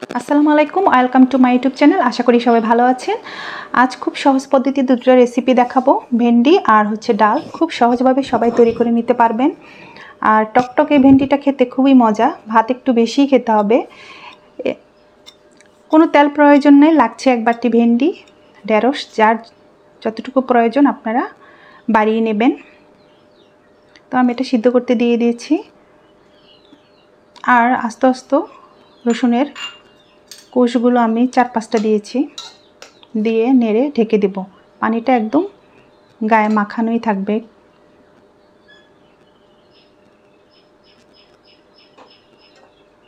আসসালামু আলাইকুম, welcome to my YouTube channel. আশা করি সবাই ভালো আছেন। আজ খুব সহজ পদ্ধতি দুটো রেসিপি দেখাবো, ভেন্ডি আর ডাল। খুব সহজভাবে সবাই তৈরি করে নিতে পারবেন। আর টকটকে ভেন্ডিটা খেতে খুবই মজা, ভাত একটু বেশিই খেতে হবে। কোনো তেল প্রয়োজন নেই, লাগছে এক বাটি ভেন্ডি, ঢেঁড়স, যার যতটুকু প্রয়োজন আপনারা বাড়িয়ে নেবেন। তো আমি এটা সিদ্ধ করতে দিয়ে দিয়েছি। আর আস্তে আস্তে রসুনের কোষগুলো আমি 4-5টা দিয়েছি, দিয়ে নেড়ে ঢেকে দেব। পানিটা একদম গায়ে মাখানোই থাকবে।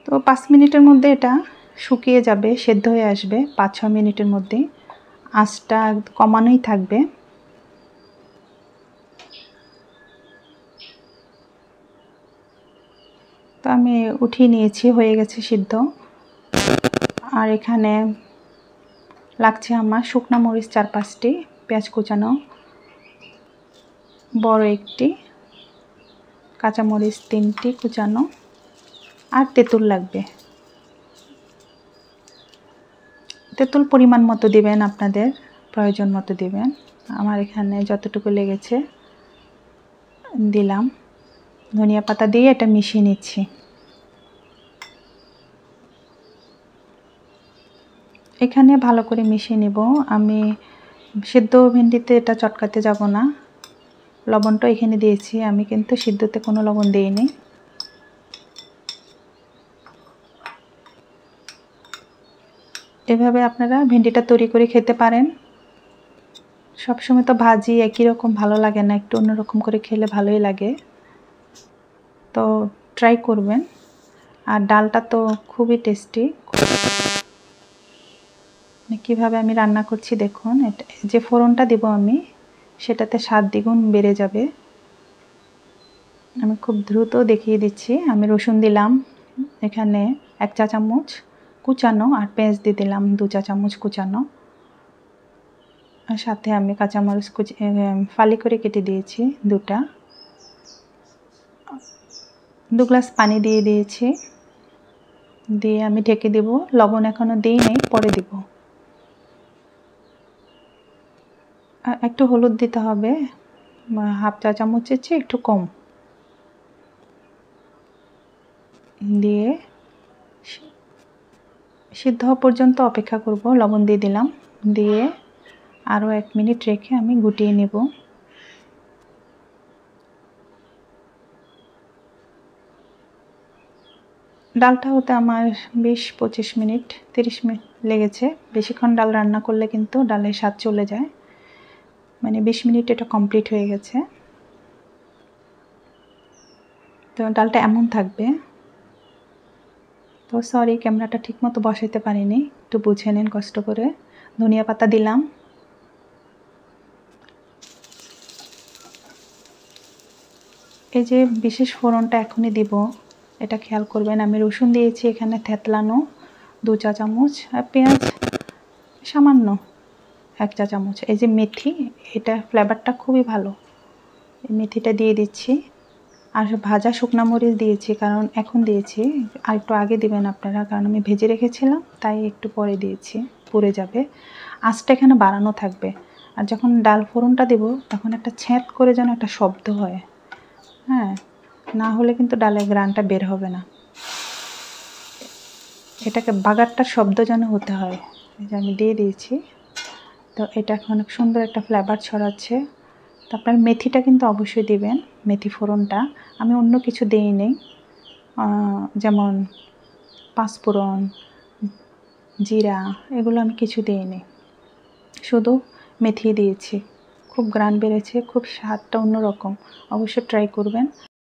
তো 5 মিনিটের মধ্যে এটা শুকিয়ে যাবে, সেদ্ধ হয়ে আসবে। 5-6 মিনিটের মধ্যে আঁচটা কমানোই থাকবে। তো আমি উঠিয়ে নিয়েছি, হয়ে গেছে সিদ্ধ। আর এখানে লাগছে আমার শুকনো মরিচ 4-5টি, পেঁয়াজ কুচানো বড় একটি, কাঁচামরিচ 3টি কুচানো, আর তেঁতুল লাগবে। তেঁতুল পরিমাণ মতো দিবেন, আপনাদের প্রয়োজন মতো দিবেন। আমার এখানে যতটুকু লেগেছে দিলাম। ধনিয়া পাতা দিয়ে এটা মিশিয়ে নিচ্ছি। এখানে ভালো করে মিশিয়ে নেব। আমি সিদ্ধ ভেন্ডিতে এটা চটকাতে যাব না। লবণটা এখানে দিয়েছি, আমি কিন্তু সিদ্ধতে কোনো লবণ দিইনি। এভাবে আপনারা ভেন্ডিটা তৈরি করে খেতে পারেন। সবসময় তো ভাজি একই রকম ভালো লাগে না, একটু অন্যরকম করে খেলে ভালোই লাগে। তো ট্রাই করবেন। আর ডালটা তো খুবই টেস্টি। কীভাবে আমি রান্না করছি দেখুন। এটা যে ফোড়নটা দেব আমি, সেটাতে স্বাদ দ্বিগুণ বেড়ে যাবে। আমি খুব দ্রুত দেখিয়ে দিচ্ছি। আমি রসুন দিলাম এখানে 1 চা চামচ কুচানো, আর পেঁয়াজ দিয়ে দিলাম 2 চা চামচ কুচানো। আর সাথে আমি কাঁচামরিচ ফালি করে কেটে দিয়েছি 2টা। 2 গ্লাস পানি দিয়ে দিয়েছি, দিয়ে আমি ঢেকে দেব। লবণ এখনও দিই নাই, পরে দেব। একটু হলুদ দিতে হবে, 1/2 চা চামচের চেয়ে একটু কম দিয়ে সিদ্ধ হওয়া পর্যন্ত অপেক্ষা করব। লবণ দিয়ে দিলাম, দিয়ে আরও 1 মিনিট রেখে আমি গুটিয়ে নেব। ডালটা হতে আমার 20-25 মিনিট 30 মিনিট লেগেছে। বেশিক্ষণ ডাল রান্না করলে কিন্তু ডালের স্বাদ চলে যায়। মানে 20 মিনিট এটা কমপ্লিট হয়ে গেছে। তো ডালটা এমন থাকবে। তো সরি, ক্যামেরাটা ঠিকমতো বসাইতে পারিনি, একটু বুঝে নিন কষ্ট করে। ধনিয়া পাতা দিলাম। এই যে বিশেষ ফোড়নটা এখনই দিব, এটা খেয়াল করবেন। আমি রসুন দিয়েছি এখানে থেতলানো 2 চা চামচ, আর পেঁয়াজ সামান্য 1 চা চামচ। এই যে মেথি, এটা ফ্লেভারটা খুবই ভালো, এই মেথিটা দিয়ে দিচ্ছি। আর ভাজা শুকনো মরিচ দিয়েছি, কারণ এখন দিয়েছি, আর একটু আগে দিবেন আপনারা, কারণ আমি ভেজে রেখেছিলাম, তাই একটু পরে দিয়েছি, পুড়ে যাবে। আঁচটা এখানে বাড়ানো থাকবে। আর যখন ডাল ফোড়নটা দেব, তখন একটা ছ্যাঁত করে যেন একটা শব্দ হয়, হ্যাঁ, না হলে কিন্তু ডালের গ্রানটা বের হবে না। এটাকে বাগারটার শব্দ যেন হতে হয়। এই যে আমি দিয়ে দিয়েছি। তো এটা এখন অনেক সুন্দর একটা ফ্লেভার ছড়াচ্ছে। তো আপনার মেথিটা কিন্তু অবশ্যই দিবেন, মেথি ফোড়নটা। আমি অন্য কিছু দিইনি, যেমন পাঁচফোড়ন, জিরা, এগুলো আমি কিছু দিইনি, শুধু মেথি দিয়েছি। খুব গ্রান বেড়েছে, খুব স্বাদটা অন্যরকম। অবশ্যই ট্রাই করবেন।